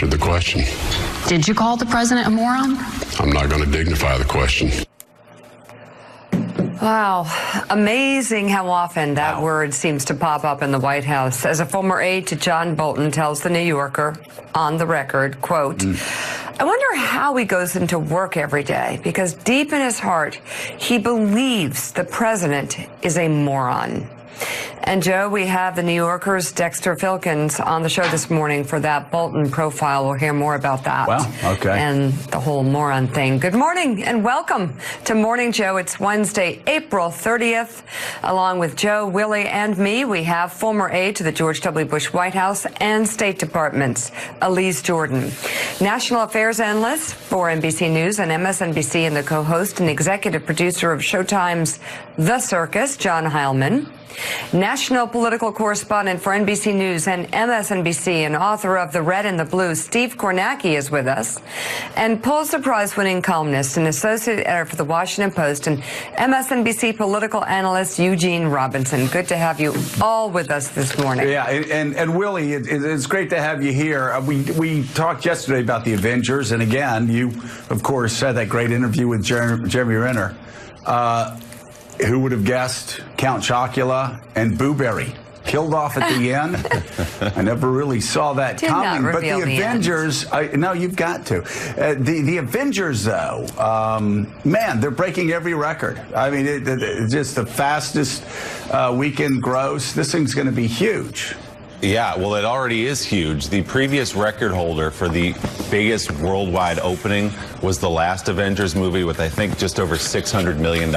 answered the question. Did you call the president a moron? I'm not going to dignify the question. Wow. Amazing how often that word seems to pop up in the White House. As a former aide to John Bolton tells The New Yorker on the record, quote, I wonder how he goes into work every day, because deep in his heart, he believes the president is a moron. And, Joe, we have the New Yorker's Dexter Filkins on the show this morning for that Bolton profile. We'll hear more about that. Wow, okay. And the whole moron thing. Good morning and welcome to Morning Joe. It's Wednesday, April 30th. Along with Joe, Willie, and me, we have former aide to the George W. Bush White House and State Departments, Elise Jordan. National Affairs analyst for NBC News and MSNBC and the co-host and executive producer of Showtime's The Circus, John Heilman. National political correspondent for NBC News and MSNBC and author of The Red and the Blue, Steve Kornacki, is with us. And Pulitzer Prize-winning columnist and associate editor for The Washington Post and MSNBC political analyst Eugene Robinson. Good to have you all with us this morning. Yeah, and Willie, it's great to have you here. We talked yesterday about the Avengers, and again, you, of course, had that great interview with Jeremy Renner. Who would have guessed Count Chocula and Boo Berry killed off at the end? I never really saw that coming. But the Avengers, no, you've got to. The Avengers, though, man, they're breaking every record. I mean, it's just the fastest weekend gross. This thing's going to be huge. Yeah, well, it already is huge. The previous record holder for the biggest worldwide opening was the last Avengers movie with, I think, just over $600 million.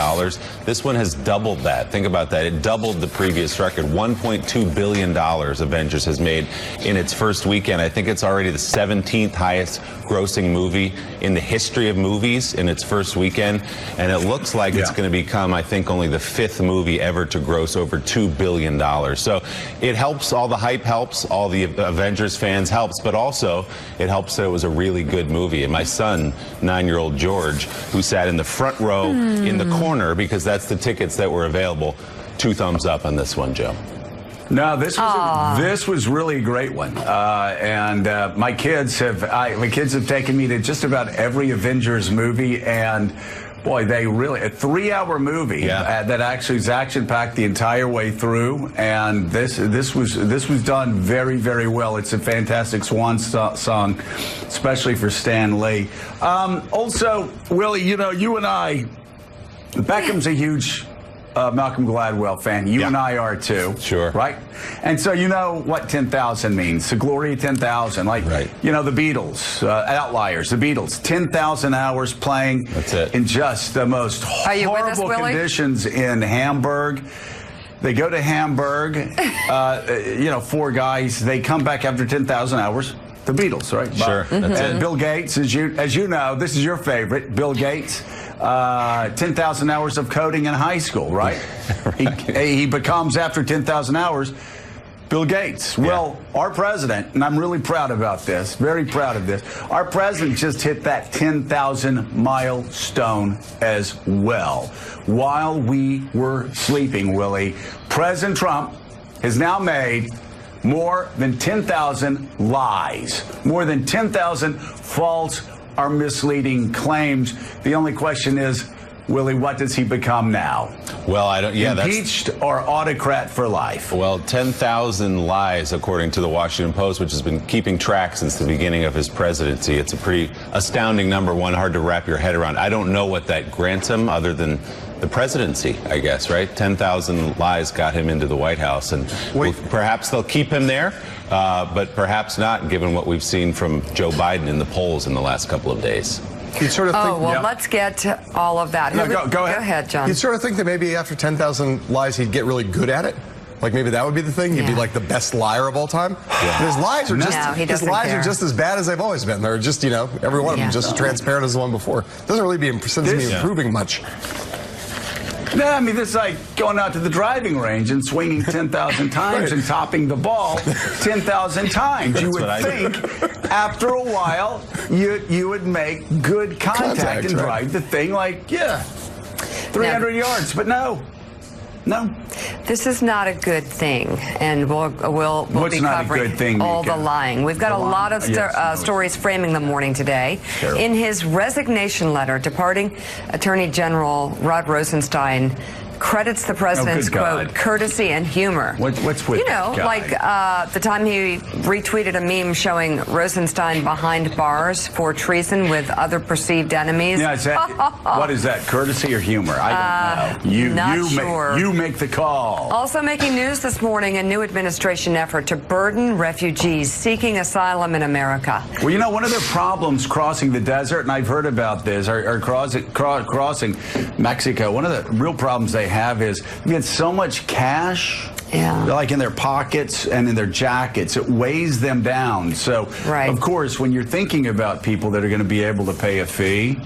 This one has doubled that. Think about that. It doubled the previous record. $1.2 billion Avengers has made in its first weekend. I think it's already the 17th highest grossing movie in the history of movies in its first weekend. And it looks like it's going to become, I think, only the 5th movie ever to gross over $2 billion. So it helps, all the hype helps, all the Avengers fans helps, but also it helps that it was a really good movie. And my son, 9-year-old George, who sat in the front row in the corner, because that's the tickets that were available, 2 thumbs up on this one, Joe. No, this was really a great one, and my kids have taken me to just about every Avengers movie, and boy, they really, a 3-hour movie that actually is action-packed the entire way through, and this was done very, very well. It's a fantastic swan song, especially for Stan Lee. Also, Willie, you know, you and I, Beckham's a huge Malcolm Gladwell fan. You and I are too. Sure. Right? And so you know what 10,000 means. The glory of 10,000. Like, you know, the Beatles, Outliers, the Beatles, 10,000 hours playing. That's it. In just the most horrible conditions in Hamburg. They go to Hamburg, you know, 4 guys. They come back after 10,000 hours. The Beatles, right? Sure. That's it. Bill Gates, as you know, this is your favorite, Bill Gates. 10,000 hours of coding in high school, right? He becomes, after 10,000 hours, Bill Gates. Well, our president, and I'm really proud about this, very proud of this, our president just hit that 10,000 milestone as well. While we were sleeping, Willie, President Trump has now made more than 10,000 lies, more than 10,000 false or misleading claims. The only question is, Willie, what does he become now? Well, I don't. Yeah, impeached or autocrat for life? Well, 10,000 lies, according to the Washington Post, which has been keeping track since the beginning of his presidency. It's a pretty astounding number, one hard to wrap your head around. I don't know what that grants him, other than the presidency, I guess, right? 10,000 lies got him into the White House, and perhaps they'll keep him there, but perhaps not, given what we've seen from Joe Biden in the polls in the last couple of days. You'd sort of think, let's get to all of that. No, go ahead. Go ahead, John. You'd sort of think that maybe after 10,000 lies, he'd get really good at it. Like maybe that would be the thing. He'd be like the best liar of all time. His lies are just as bad as they've always been. They're just, you know, every one of them just as transparent as the one before. Doesn't really be improving much. No, I mean, this is like going out to the driving range and swinging 10,000 times and topping the ball 10,000 times. You would think after a while you would make good contact and drive the thing like, 300 yards. But no. No. This is not a good thing, and we'll be covering all the lying. We've got a lot of stories framing the morning today. Terrible. In his resignation letter, departing Attorney General Rod Rosenstein credits the president's, quote, courtesy and humor. What's with like the time he retweeted a meme showing Rosenstein behind bars for treason with other perceived enemies. Yeah, what is that, courtesy or humor? I don't know. You make the call. Also making news this morning, a new administration effort to burden refugees seeking asylum in America. Well, you know, one of the problems crossing the desert, and I've heard about this, or crossing Mexico, one of the real problems they have is you get so much cash, like in their pockets and in their jackets, it weighs them down. So, of course, when you're thinking about people that are going to be able to pay a fee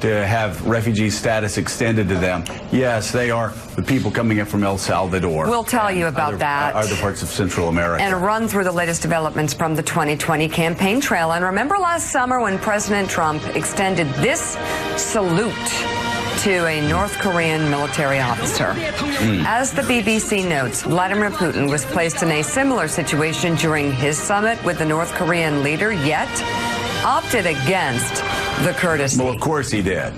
to have refugee status extended to them, yes, they are the people coming in from El Salvador. We'll tell you about that. Other parts of Central America. And run through the latest developments from the 2020 campaign trail. And remember last summer when President Trump extended this salute to a North Korean military officer. As the BBC notes, Vladimir Putin was placed in a similar situation during his summit with the North Korean leader, yet opted against the courtesy. Well, of course he did.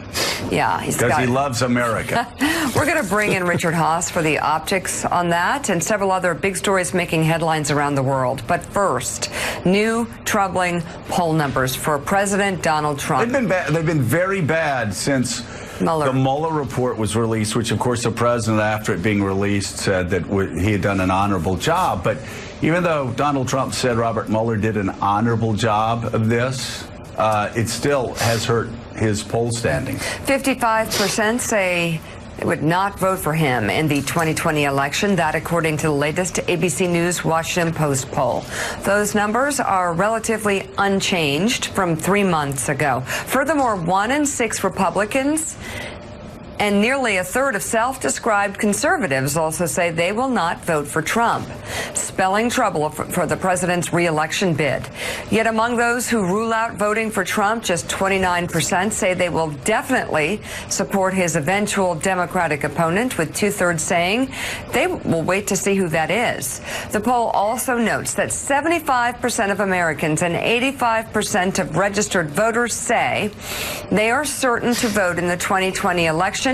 Yeah, because he loves America. We're going to bring in Richard Haas for the optics on that and several other big stories making headlines around the world. But first, new troubling poll numbers for President Donald Trump. They've been very bad since the Mueller report was released, which, of course, the president, after it being released, said that he had done an honorable job. But even though Donald Trump said Robert Mueller did an honorable job of this, it still has hurt his poll standing. 55% say they would not vote for him in the 2020 election. That, according to the latest ABC News Washington Post poll. Those numbers are relatively unchanged from 3 months ago. Furthermore, 1 in 6 Republicans and nearly a third of self-described conservatives also say they will not vote for Trump, spelling trouble for the president's re-election bid. Yet among those who rule out voting for Trump, just 29% say they will definitely support his eventual Democratic opponent, with 2/3 saying they will wait to see who that is. The poll also notes that 75% of Americans and 85% of registered voters say they are certain to vote in the 2020 election.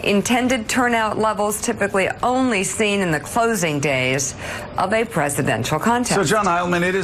Intended turnout levels typically only seen in the closing days of a presidential contest. So, John Heilman, it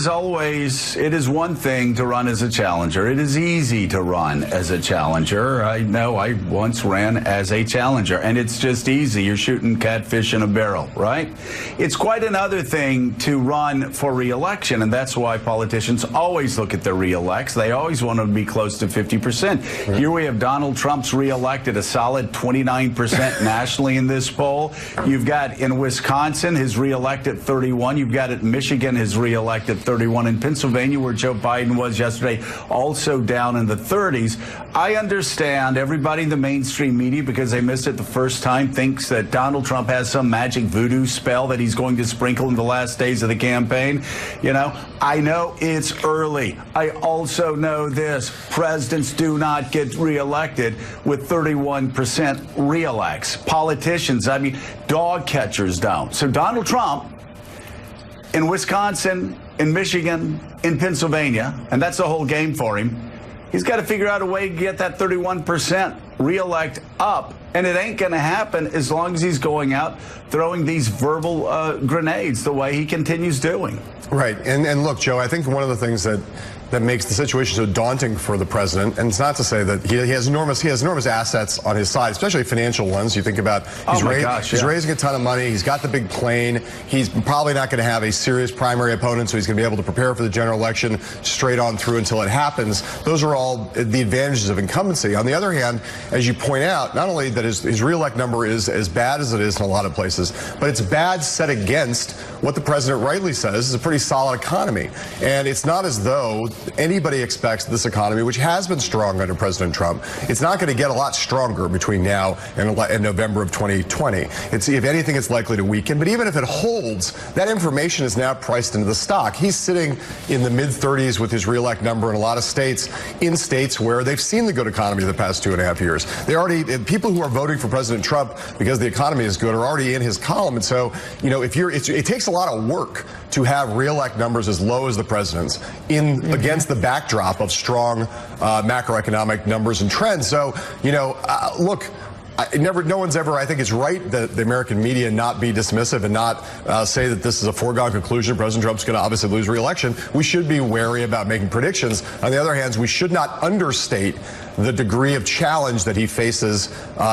is one thing to run as a challenger. It is easy to run as a challenger. I know I once ran as a challenger, and it's just easy. You're shooting catfish in a barrel, right? It's quite another thing to run for re-election, and that's why politicians always look at their re-elects. They always want to be close to 50%. Here we have Donald Trump's re-elected, a solid 29% nationally in this poll. You've got in Wisconsin his re-elected 31. You've got at Michigan his re-elected 31. In Pennsylvania, where Joe Biden was yesterday, also down in the 30s. I understand everybody in the mainstream media, because they missed it the first time, thinks that Donald Trump has some magic voodoo spell that he's going to sprinkle in the last days of the campaign. You know, I know it's early. I also know this: presidents do not get re-elected with 31% re-elects. Politicians, I mean, dog catchers don't. So Donald Trump in Wisconsin, in Michigan, in Pennsylvania, and that's the whole game for him, he's got to figure out a way to get that 31% re-elect up. And it ain't going to happen as long as he's going out throwing these verbal grenades the way he continues doing. Right. And look, Joe, I think one of the things that makes the situation so daunting for the president, and it's not to say that he has enormous assets on his side, especially financial ones. You think about he's raising a ton of money. He's got the big plane. He's probably not going to have a serious primary opponent, so he's going to be able to prepare for the general election straight on through until it happens. Those are all the advantages of incumbency. On the other hand, as you point out, not only that his re-elect number is as bad as it is in a lot of places, but it's bad set against what the president rightly says is a pretty solid economy. And it's not as though anybody expects this economy, which has been strong under President Trump, it's not going to get a lot stronger between now and November of 2020. If anything, it's likely to weaken. But even if it holds, that information is now priced into the stock. He's sitting in the mid-30s with his reelect number in a lot of states, in states where they've seen the good economy the past 2.5 years. People who are voting for President Trump because the economy is good are already in his column. And so, it takes a lot of work to have reelect numbers as low as the president's against the backdrop of strong macroeconomic numbers and trends. So, look, no one's ever, I think it's right that the American media not be dismissive and not say that this is a foregone conclusion. President Trump's going to obviously lose re-election. We should be wary about making predictions. On the other hand, we should not understate the degree of challenge that he faces.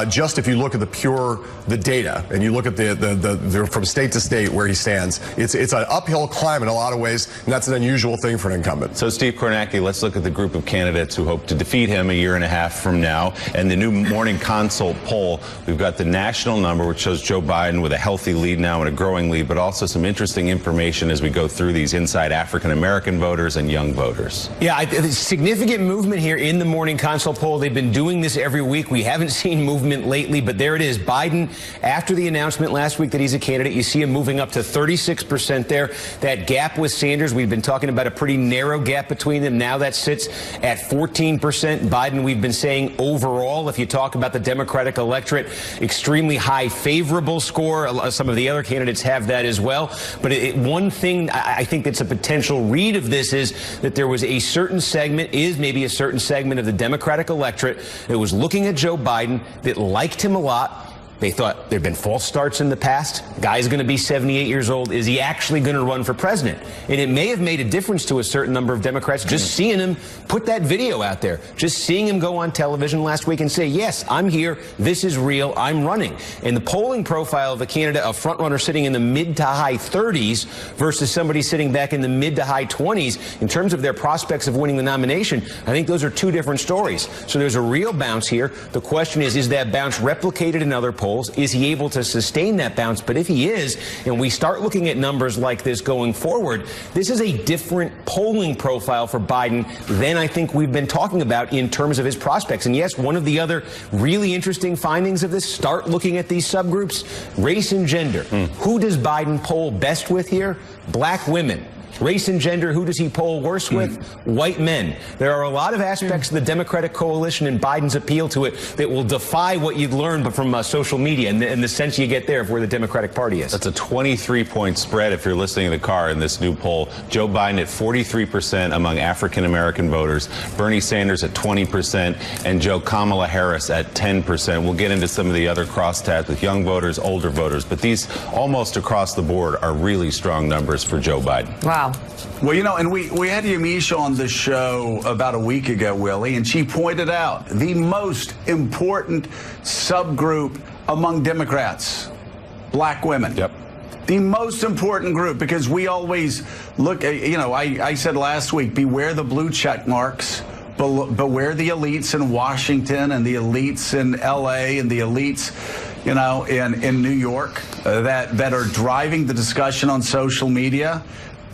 Just if you look at the data and you look at the from state to state where he stands, it's an uphill climb in a lot of ways, and that's an unusual thing for an incumbent. So Steve Kornacki, let's look at the group of candidates who hope to defeat him a year and a half from now. And the new Morning Consult poll, we've got the national number, which shows Joe Biden with a healthy lead now and a growing lead, but also some interesting information as we go through these inside African-American voters and young voters. Yeah, significant movement here in the Morning Consult poll. They've been doing this every week. We haven't seen movement lately, but there it is. Biden, after the announcement last week that he's a candidate, you see him moving up to 36% there. That gap with Sanders, we've been talking about a pretty narrow gap between them. Now that sits at 14%. Biden, we've been saying overall, if you talk about the Democratic electorate, extremely high favorable score. Some of the other candidates have that as well. But one thing I think that's a potential read of this is that there was a certain segment, maybe a certain segment of the Democratic electorate that was looking at Joe Biden, that liked him a lot. They thought there'd been false starts in the past. Guy's going to be 78 years old. Is he actually going to run for president? And it may have made a difference to a certain number of Democrats just seeing him put that video out there, just seeing him go on television last week and say, yes, I'm here. This is real. I'm running. And the polling profile of a candidate, a front runner sitting in the mid to high 30s versus somebody sitting back in the mid to high 20s in terms of their prospects of winning the nomination, I think those are two different stories. So there's a real bounce here. The question is that bounce replicated in other polls? Is he able to sustain that bounce? But if he is, and we start looking at numbers like this going forward, this is a different polling profile for Biden than I think we've been talking about in terms of his prospects. And yes, one of the other really interesting findings of this, start looking at these subgroups, race and gender. Who does Biden poll best with here? Black women. Race and gender, who does he poll worse with? White men. There are a lot of aspects of the Democratic coalition and Biden's appeal to it that will defy what you'd learn from social media and the sense you get there of where the Democratic Party is. That's a 23-point spread if you're listening in the car in this new poll. Joe Biden at 43% among African-American voters, Bernie Sanders at 20%, and Kamala Harris at 10%. We'll get into some of the other crosstabs with young voters, older voters, but these almost across the board are really strong numbers for Joe Biden. Wow. Well, and we had Yamisha on the show about a week ago, Willie, and she pointed out the most important subgroup among Democrats, black women. Yep. The most important group, because we always look at, I said last week, beware the blue check marks, beware the elites in Washington and the elites in L.A. and the elites, in New York that are driving the discussion on social media.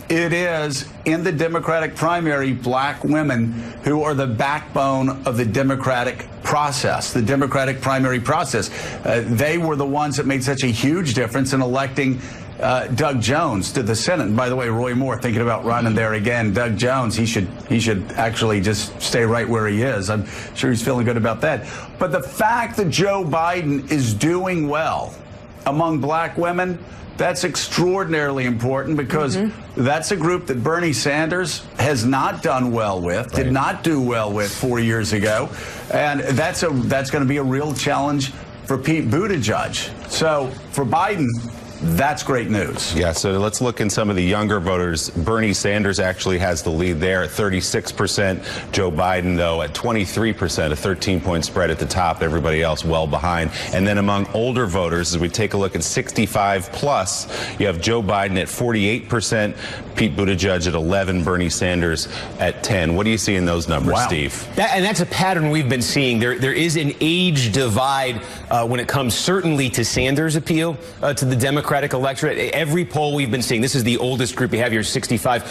It is, in the Democratic primary, black women who are the backbone of the Democratic process, the Democratic primary process. They were the ones that made such a huge difference in electing Doug Jones to the Senate. And by the way, Roy Moore thinking about running there again. Doug Jones, he should actually just stay right where he is. I'm sure he's feeling good about that. But the fact that Joe Biden is doing well among black women, that's extraordinarily important because that's a group that Bernie Sanders has not done well with, did not do well with 4 years ago. And that's going to be a real challenge for Pete Buttigieg. So for Biden, that's great news. Yeah, so let's look in some of the younger voters. Bernie Sanders actually has the lead there at 36%. Joe Biden, though, at 23%, a 13-point spread at the top. Everybody else well behind. And then among older voters, as we take a look at 65 plus, you have Joe Biden at 48%, Pete Buttigieg at 11, Bernie Sanders at 10. What do you see in those numbers, Steve? And that's a pattern we've been seeing. There is an age divide when it comes certainly to Sanders' appeal to the Democratic Democratic electorate. Every poll we've been seeing, this is the oldest group we have here, 65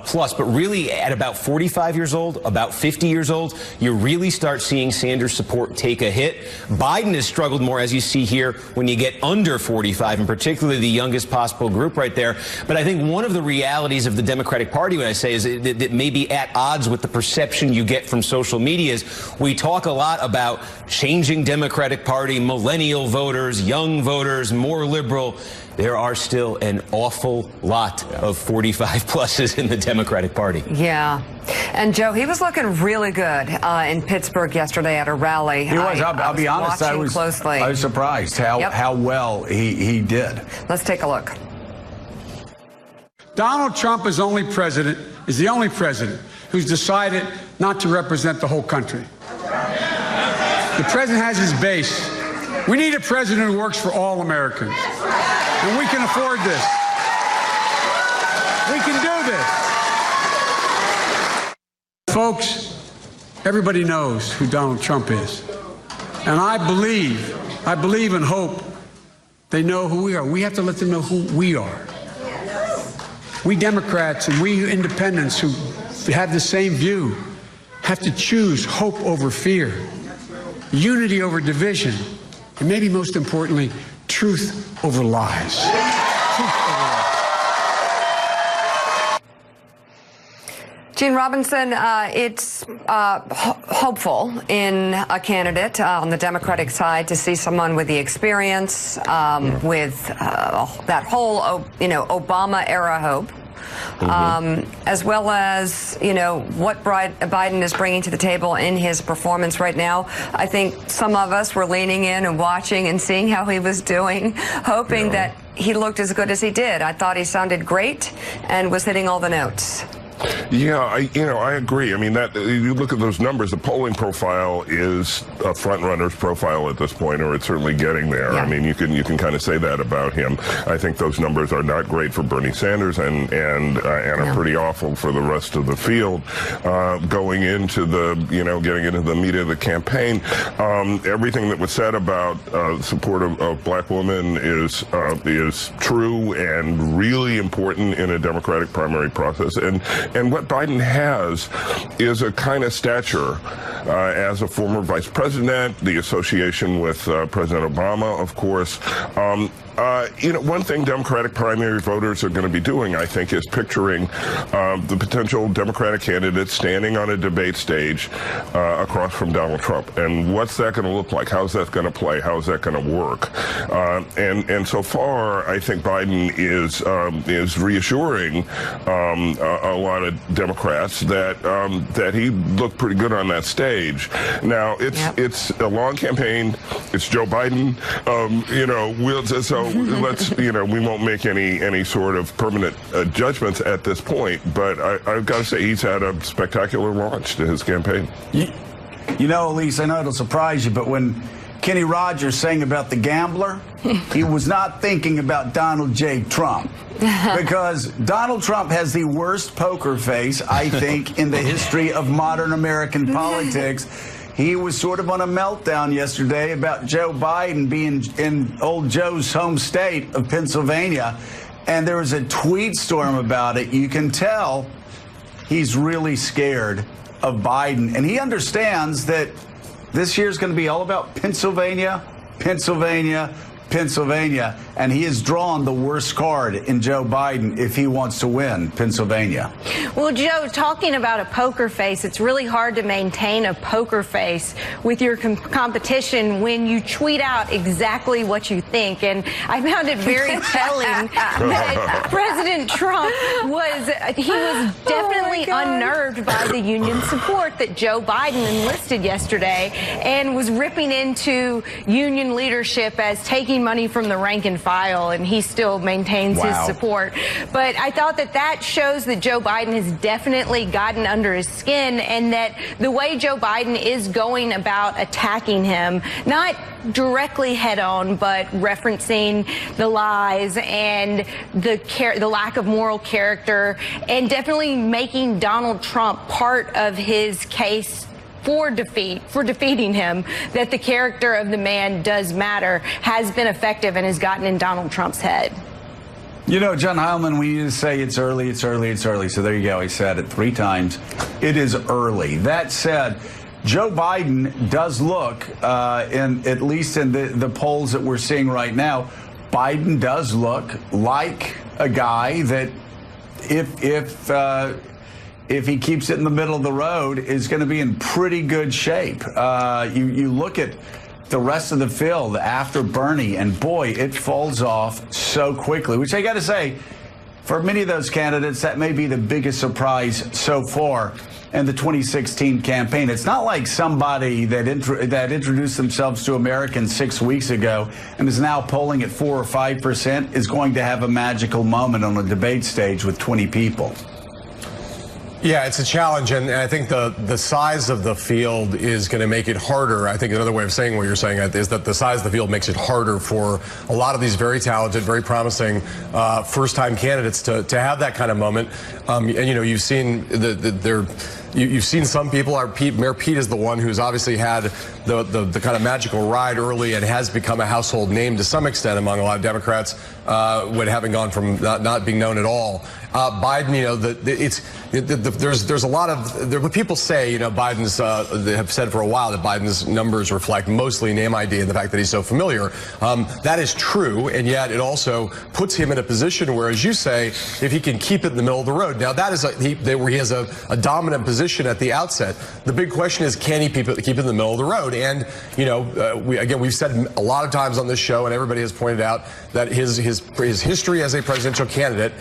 plus, but really at about 45 years old, about 50 years old, you really start seeing Sanders support take a hit. Biden has struggled more, as you see here, when you get under 45, and particularly the youngest possible group right there. But I think one of the realities of the Democratic Party, what I say, is that may be at odds with the perception you get from social media is we talk a lot about changing Democratic Party, millennial voters, young voters, more liberal. There are still an awful lot of 45 pluses in the Democratic Party. Yeah. And Joe, he was looking really good in Pittsburgh yesterday at a rally. He was. I'll be honest. I was surprised how well he did. Let's take a look. Donald Trump is the only president who's decided not to represent the whole country. The president has his base. We need a president who works for all Americans. And we can afford this. We can do this. Folks, everybody knows who Donald Trump is. And I believe and hope they know who we are. We have to let them know who we are. We Democrats and we independents who have the same view have to choose hope over fear, unity over division, and maybe most importantly, truth over lies. Gene Robinson, it's hopeful in a candidate on the Democratic side to see someone with the experience, with that whole, Obama-era hope. As well as, what Biden is bringing to the table in his performance right now. I think some of us were leaning in and watching and seeing how he was doing, hoping that he looked as good as he did. I thought he sounded great and was hitting all the notes. Yeah, I agree. I mean, that you look at those numbers, the polling profile is a front runner's profile at this point, or it's certainly getting there. Yeah. I mean, you can kind of say that about him. I think those numbers are not great for Bernie Sanders and are pretty awful for the rest of the field. Going into the, getting into the meat of the campaign, everything that was said about support of black women is true and really important in a Democratic primary process. And what Biden has is a kind of stature as a former vice president, the association with President Obama, of course. One thing Democratic primary voters are going to be doing, I think, is picturing the potential Democratic candidate standing on a debate stage across from Donald Trump. And what's that going to look like? How's that going to play? How's that going to work? And so far, I think Biden is reassuring a lot of Democrats that he looked pretty good on that stage. Now, it's a long campaign. It's Joe Biden. Let's, we won't make any sort of permanent judgments at this point, but I've got to say he's had a spectacular launch to his campaign. Elise, I know it'll surprise you, but when Kenny Rogers sang about the gambler, he was not thinking about Donald J. Trump. Because Donald Trump has the worst poker face, I think, in the history of modern American politics. He was sort of on a meltdown yesterday about Joe Biden being in old Joe's home state of Pennsylvania. And there was a tweet storm about it. You can tell he's really scared of Biden. And he understands that this year's going to be all about Pennsylvania, Pennsylvania, Pennsylvania, and he has drawn the worst card in Joe Biden if he wants to win Pennsylvania. Well, Joe, talking about a poker face, it's really hard to maintain a poker face with your competition when you tweet out exactly what you think. And I found it very telling that President Trump was definitely unnerved by the union support that Joe Biden enlisted yesterday and was ripping into union leadership as taking money from the rank and file, and he still maintains his support. But I thought that shows that Joe Biden has definitely gotten under his skin, and that the way Joe Biden is going about attacking him, not directly head on, but referencing the lies and the lack of moral character, and definitely making Donald Trump part of his case for defeating him, that the character of the man does matter, has been effective and has gotten in Donald Trump's head. You know, John Heilman, we used to say it's early, it's early, it's early. So there you go. He said it 3 times. It is early. That said, Joe Biden does look, at least in the polls that we're seeing right now, Biden does look like a guy that if he keeps it in the middle of the road, is going to be in pretty good shape. You look at the rest of the field after Bernie, and boy, it falls off so quickly, which I got to say, for many of those candidates, that may be the biggest surprise so far in the 2016 campaign. It's not like somebody that introduced themselves to Americans 6 weeks ago and is now polling at 4 or 5% is going to have a magical moment on a debate stage with 20 people. Yeah, it's a challenge, and I think the size of the field is going to make it harder. I think another way of saying what you're saying is that the size of the field makes it harder for a lot of these very talented, very promising first-time candidates to have that kind of moment. And you know, you've seen you've seen some people. Mayor Pete is the one who's obviously had the kind of magical ride early and has become a household name to some extent among a lot of Democrats, when having gone from not being known at all. Biden, you know, there's a lot of what people say. You know, Biden's they have said for a while that Biden's numbers reflect mostly name ID and the fact that he's so familiar. That is true, and yet it also puts him in a position where, as you say, if he can keep it in the middle of the road. Now that is where he has a dominant position at the outset. The big question is, can he keep it in the middle of the road? And you know, we've said a lot of times on this show, and everybody has pointed out that his history as a presidential candidate,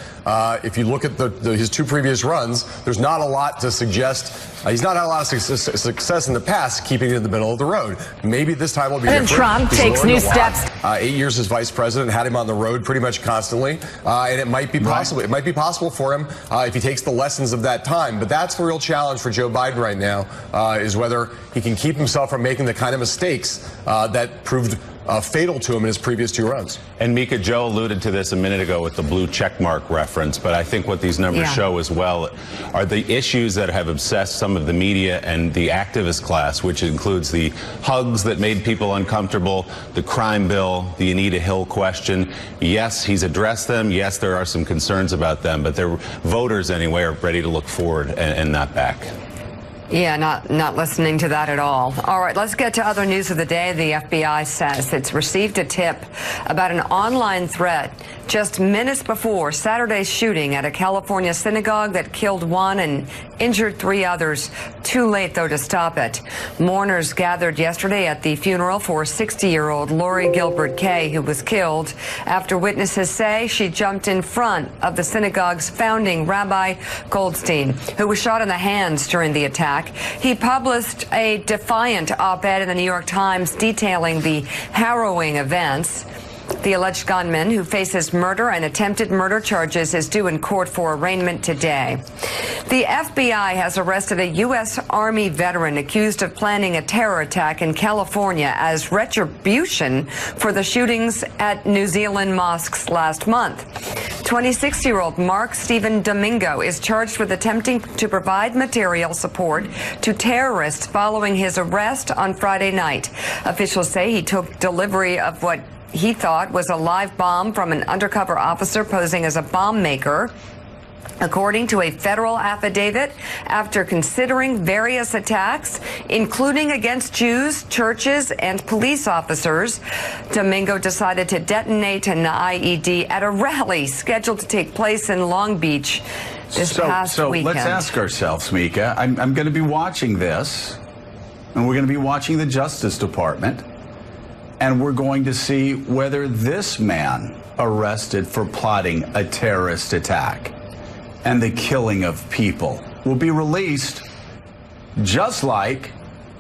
if you look at his 2 previous runs, there's not a lot to suggest. He's not had a lot of success in the past keeping it in the middle of the road. Maybe this time will be different. Trump takes new steps. 8 years as vice president, had him on the road pretty much constantly, and it might be possible. It might be possible for him if he takes the lessons of that time. But that's the real challenge for Joe Biden right now, is whether he can keep himself from making the kind of mistakes that proved fatal to him in his previous 2 runs. And Mika, Joe alluded to this a minute ago with the blue checkmark reference, but I think what these numbers show as well are the issues that have obsessed some of the media and the activist class, which includes the hugs that made people uncomfortable, the crime bill, the Anita Hill question. Yes, he's addressed them. Yes, there are some concerns about them, but their voters anyway are ready to look forward and not back. Yeah, not listening to that at all. All right, let's get to other news of the day. The FBI says it's received a tip about an online threat just minutes before Saturday's shooting at a California synagogue that killed 1 and injured 3 others. Too late, though, to stop it. Mourners gathered yesterday at the funeral for 60-year-old Lori Gilbert Kay, who was killed after witnesses say she jumped in front of the synagogue's founding Rabbi Goldstein, who was shot in the hands during the attack. He published a defiant op-ed in the New York Times detailing the harrowing events. The alleged gunman, who faces murder and attempted murder charges, is due in court for arraignment today. The FBI has arrested a U.S. Army veteran accused of planning a terror attack in California as retribution for the shootings at New Zealand mosques last month. 26-year-old Mark Stephen Domingo is charged with attempting to provide material support to terrorists following his arrest on Friday night. Officials say he took delivery of what he thought was a live bomb from an undercover officer posing as a bomb maker. According to a federal affidavit, after considering various attacks, including against Jews, churches, and police officers, Domingo decided to detonate an IED at a rally scheduled to take place in Long Beach this past weekend. Let's ask ourselves, Mika, I'm going to be watching this, and we're going to be watching the Justice Department, and we're going to see whether this man arrested for plotting a terrorist attack and the killing of people will be released, just like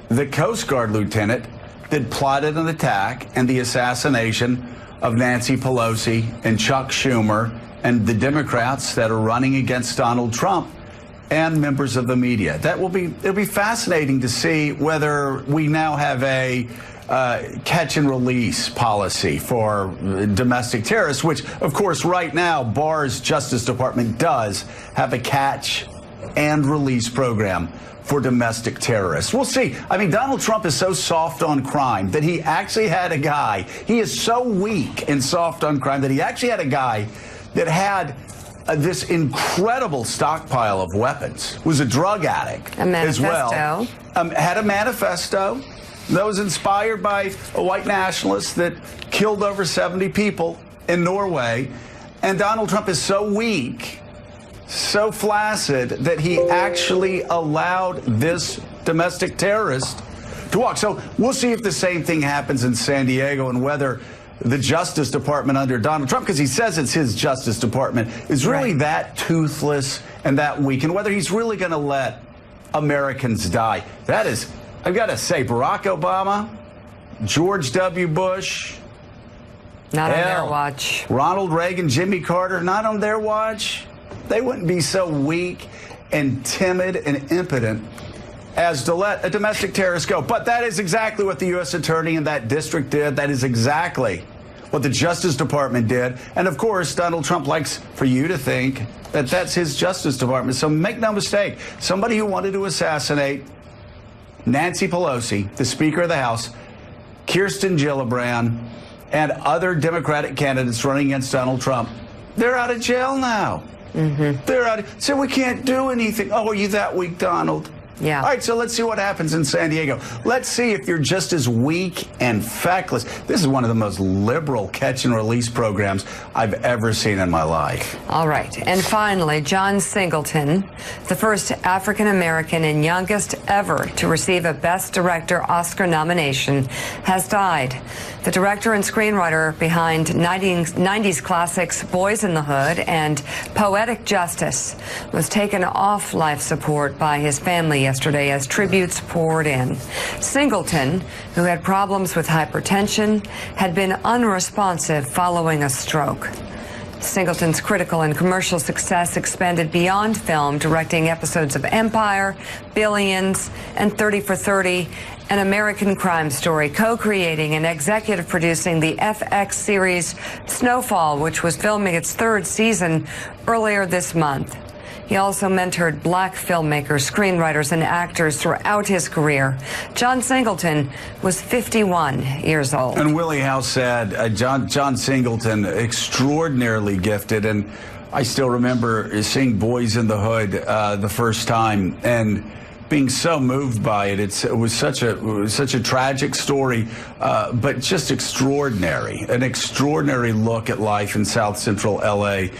the Coast Guard lieutenant that plotted an attack and the assassination of Nancy Pelosi and Chuck Schumer and the Democrats that are running against Donald Trump and members of the media. It'll be fascinating to see whether we now have a catch and release policy for domestic terrorists, which, of course, right now, Barr's Justice Department does have a catch and release program for domestic terrorists. We'll see. I mean, Donald Trump is so soft on crime that he actually had a guy. He is so weak and soft on crime that he actually had a guy that had this incredible stockpile of weapons, was a drug addict as well. Had a manifesto that was inspired by a white nationalist that killed over 70 people in Norway. And Donald Trump is so weak, so flaccid, that he actually allowed this domestic terrorist to walk. So we'll see if the same thing happens in San Diego and whether the Justice Department under Donald Trump, because he says it's his Justice Department, is really that toothless and that weak, and whether he's really going to let Americans die. That is, I've got to say, Barack Obama, George W. Bush, not on their watch. Ronald Reagan, Jimmy Carter, not on their watch. They wouldn't be so weak and timid and impotent as to let a domestic terrorist go. But that is exactly what the U.S. Attorney in that district did. That is exactly what the Justice Department did. And of course, Donald Trump likes for you to think that that's his Justice Department. So make no mistake, somebody who wanted to assassinate Nancy Pelosi, the Speaker of the House, Kirsten Gillibrand, and other Democratic candidates running against Donald Trump, they're out of jail now. They're out. So we can't do anything. Oh, are you that weak, Donald? Yeah. All right, so let's see what happens in San Diego. Let's see if you're just as weak and feckless. This is one of the most liberal catch and release programs I've ever seen in my life. All right. And finally, John Singleton, the first African-American and youngest ever to receive a Best Director Oscar nomination, has died. The director and screenwriter behind 90s classics Boys in the Hood and Poetic Justice was taken off life support by his family yesterday as tributes poured in. Singleton, who had problems with hypertension, had been unresponsive following a stroke. Singleton's critical and commercial success expanded beyond film, directing episodes of Empire, Billions, and 30 for 30, an American Crime Story, co-creating and executive producing the FX series Snowfall, which was filming its third season earlier this month. He also mentored black filmmakers, screenwriters, and actors throughout his career. John Singleton was 51 years old. And Willie, how sad. John Singleton, extraordinarily gifted. And I still remember seeing Boys in the Hood the first time and being so moved by it. It was such a tragic story, but just extraordinary. An extraordinary look at life in South Central L.A.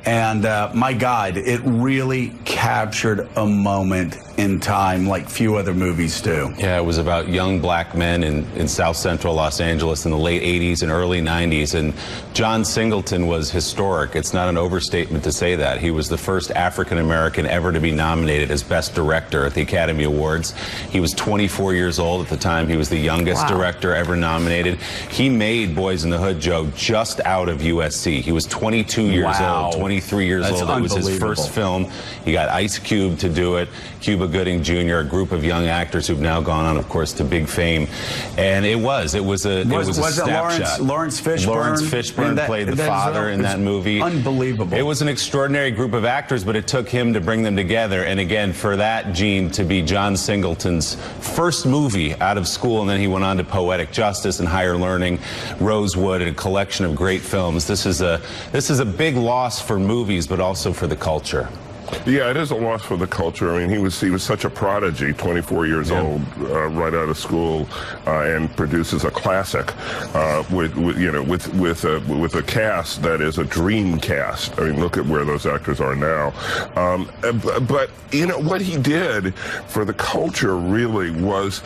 And my God, it really captured a moment in time like few other movies do. Yeah, it was about young black men in South Central Los Angeles in the late 80s and early 90s. And John Singleton was historic. It's not an overstatement to say that. He was the first African-American ever to be nominated as Best Director at the Academy Awards. He was 24 years old at the time. He was the youngest director ever nominated. He made Boys in the Hood, Joe, just out of USC. He was 22 years old, 23 years old. It was his first film. He got Ice Cube to do it, Cuba Gooding Jr., a group of young actors who've now gone on, of course, to big fame. And it was a snapshot. Lawrence Fishburne? Lawrence Fishburne played the father in that movie. Unbelievable. It was an extraordinary group of actors, but it took him to bring them together. And again, for that, Gene, to be John Singleton's first movie out of school, and then he went on to Poetic Justice and Higher Learning, Rosewood, and a collection of great films. This is a big loss for movies, but also for the culture. Yeah, it is a loss for the culture. I mean, he was such a prodigy, 24 years old, right out of school, and produces a classic with a cast that is a dream cast. I mean, look at where those actors are now. But you know what he did for the culture really was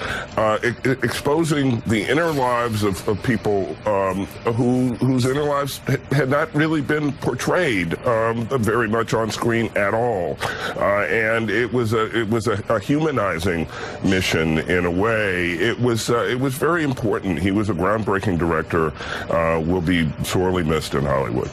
exposing the inner lives of people whose inner lives had not really been portrayed very much on screen at all. And it was a humanizing mission in a way. It was very important. He was a groundbreaking director. Will be sorely missed in Hollywood.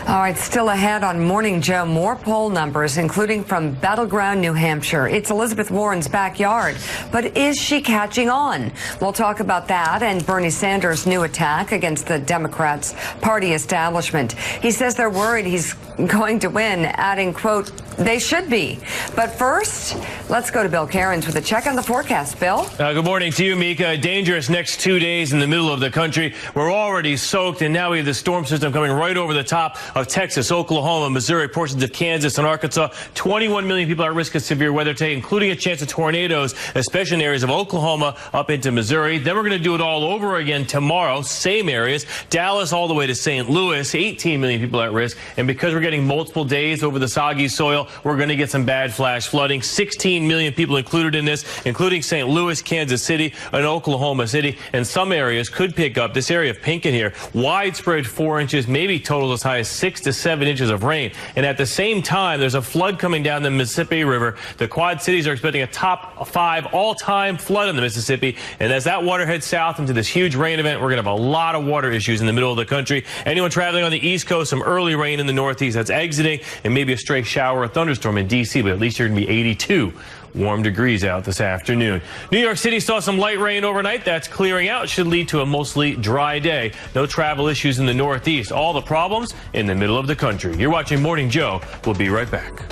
All right, still ahead on Morning Joe, more poll numbers, including from Battleground, New Hampshire. It's Elizabeth Warren's backyard, but is she catching on? We'll talk about that and Bernie Sanders' new attack against the Democrats' party establishment. He says they're worried he's going to win, adding, quote, they should be. But first, let's go to Bill Cairns with a check on the forecast. Bill? Good morning to you, Mika. Dangerous next 2 days in the middle of the country. We're already soaked, and now we have the storm system coming right over the top. of Texas, Oklahoma, Missouri, portions of Kansas and Arkansas. 21 million people are at risk of severe weather today, including a chance of tornadoes, especially in areas of Oklahoma up into Missouri. Then we're going to do it all over again tomorrow, same areas, Dallas all the way to St. Louis, 18 million people at risk. And because we're getting multiple days over the soggy soil, we're going to get some bad flash flooding. 16 million people included in this, including St. Louis, Kansas City, and Oklahoma City. And some areas could pick up, this area of Pinkin here, widespread 4 inches, maybe total as high as 6 to 7 inches of rain. And at the same time, there's a flood coming down the Mississippi River. The Quad Cities are expecting a top 5 all-time flood in the Mississippi. And as that water heads south into this huge rain event, we're going to have a lot of water issues in the middle of the country. Anyone traveling on the East Coast, some early rain in the Northeast that's exiting, and maybe a stray shower or thunderstorm in D.C., but at least you're going to be 82 warm degrees out this afternoon. New York City saw some light rain overnight. That's clearing out. Should lead to a mostly dry day. No travel issues in the Northeast. All the problems in the middle of the country. You're watching Morning Joe. We'll be right back.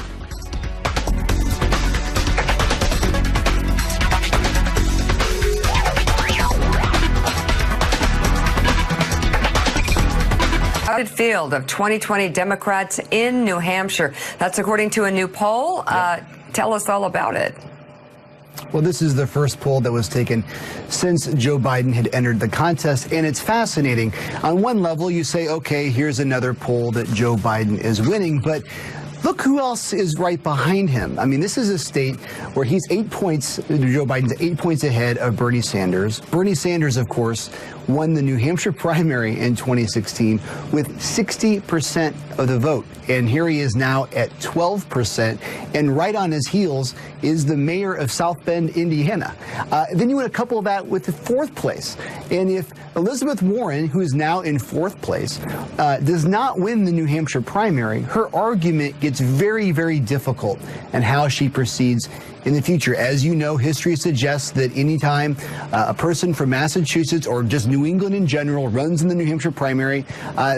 Field of 2020 Democrats in New Hampshire. That's according to a new poll. Tell us all about it. Well, this is the first poll that was taken since Joe Biden had entered the contest, and it's fascinating. On one level, you say, okay, here's another poll that Joe Biden is winning, but look who else is right behind him. I mean, this is a state where he's 8 points, Joe Biden's 8 points ahead of Bernie Sanders. Bernie Sanders, of course, won the New Hampshire primary in 2016 with 60% of the vote. And here he is now at 12%. And right on his heels is the mayor of South Bend, Indiana. Then you want to couple that with the 4th place. And if Elizabeth Warren, who is now in 4th place, does not win the New Hampshire primary, her argument gets very, very difficult in how she proceeds in the future. As you know, history suggests that anytime a person from Massachusetts or just New England in general runs in the New Hampshire primary,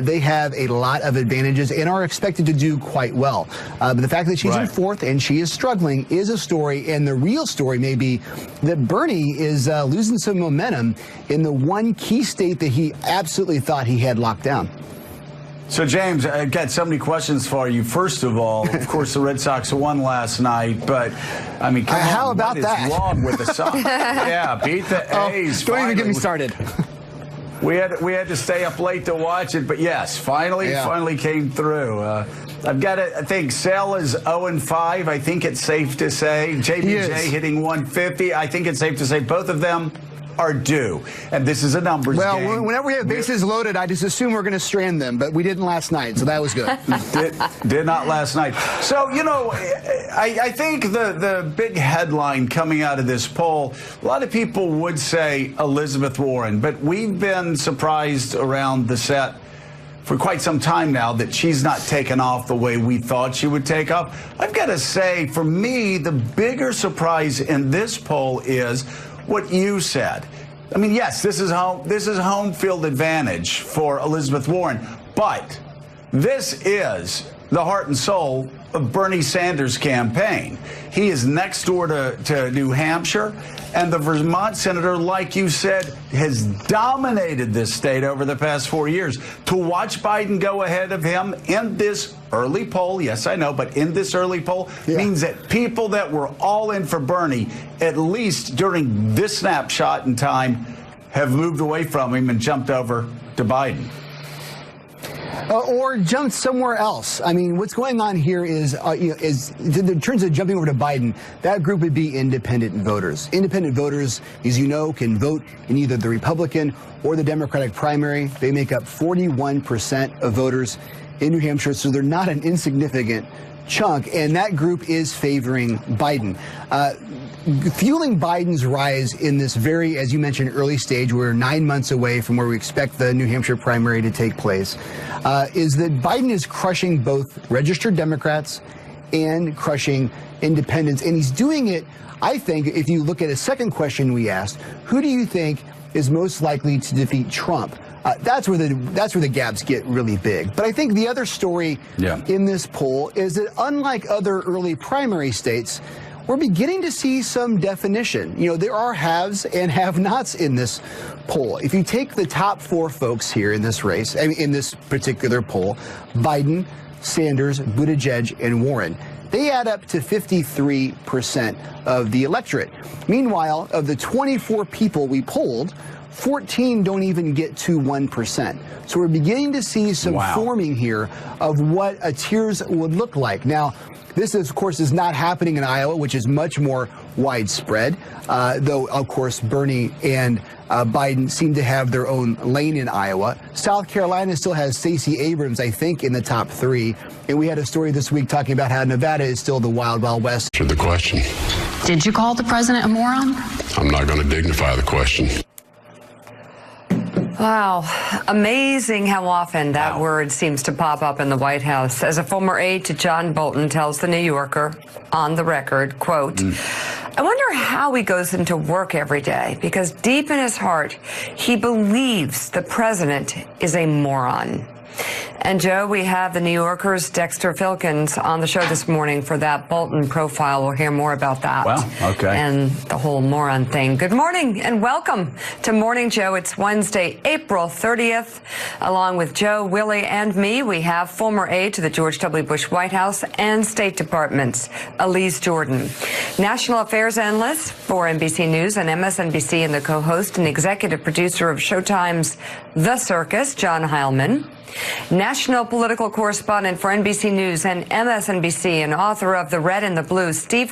they have a lot of advantages and are expected to do quite well. But the fact that she's in 4th and she is struggling is a story, and the real story may be that Bernie is losing some momentum in the one key state that he absolutely thought he had locked down. So, James, I've got so many questions for you. First of all, of course, the Red Sox won last night, but, I mean, come on, how about what is wrong with the Sox? Yeah, beat the A's. Don't even get me started. We had to stay up late to watch it, but yes, finally came through. I've got to, I think Sale is 0-5. I think it's safe to say. JBJ hitting 150. I think it's safe to say both of them are due. And this is a numbers game. Well, whenever we have bases loaded, I just assume we're going to strand them, but we didn't last night, so that was good. did not last night. So, you know, I think the big headline coming out of this poll, a lot of people would say Elizabeth Warren, but we've been surprised around the set for quite some time now that she's not taken off the way we thought she would take off. I've got to say, for me, the bigger surprise in this poll is what you said. I mean, yes, this is home field advantage for Elizabeth Warren, but this is the heart and soul of Bernie Sanders' campaign. He is next door to New Hampshire, and the Vermont senator, like you said, has dominated this state over the past 4 years. To watch Biden go ahead of him in this early poll, yes, I know, but in this early poll, means that people that were all in for Bernie, at least during this snapshot in time, have moved away from him and jumped over to Biden. Or jumped somewhere else. I mean, what's going on here is in terms of jumping over to Biden, that group would be independent voters. Independent voters, as you know, can vote in either the Republican or the Democratic primary. They make up 41% of voters in New Hampshire, so they're not an insignificant chunk, and that group is favoring Biden. Fueling Biden's rise in this very, as you mentioned, early stage, we're 9 months away from where we expect the New Hampshire primary to take place, is that Biden is crushing both registered Democrats and crushing independents. And he's doing it, I think, if you look at a second question we asked, who do you think is most likely to defeat Trump? That's where the gaps get really big. But I think the other story in this poll is that unlike other early primary states, we're beginning to see some definition. You know, there are haves and have-nots in this poll. If you take the top 4 folks here in this race, in this particular poll, Biden, Sanders, Buttigieg, and Warren, they add up to 53% of the electorate. Meanwhile, of the 24 people we polled, 14 don't even get to 1%. So we're beginning to see some forming here of what a tiers would look like. Now, this, of course, is not happening in Iowa, which is much more widespread, though, of course, Bernie and Biden seem to have their own lane in Iowa. South Carolina still has Stacey Abrams, I think, in the top 3. And we had a story this week talking about how Nevada is still the wild, wild west. To the question. Did you call the president a moron? I'm not going to dignify the question. Wow. Amazing how often that word seems to pop up in the White House. As a former aide to John Bolton tells The New Yorker on the record, quote, I wonder how he goes into work every day, because deep in his heart, he believes the president is a moron. And, Joe, we have the New Yorker's Dexter Filkins on the show this morning for that Bolton profile. We'll hear more about that. Wow, okay. And the whole moron thing. Good morning and welcome to Morning Joe. It's Wednesday, April 30th. Along with Joe, Willie, and me, we have former aide to the George W. Bush White House and State Departments, Elise Jordan, national affairs analyst for NBC News and MSNBC, and the co-host and executive producer of Showtime's The Circus, John Heilman, national political correspondent for NBC News and MSNBC and author of The Red and the Blue, Steve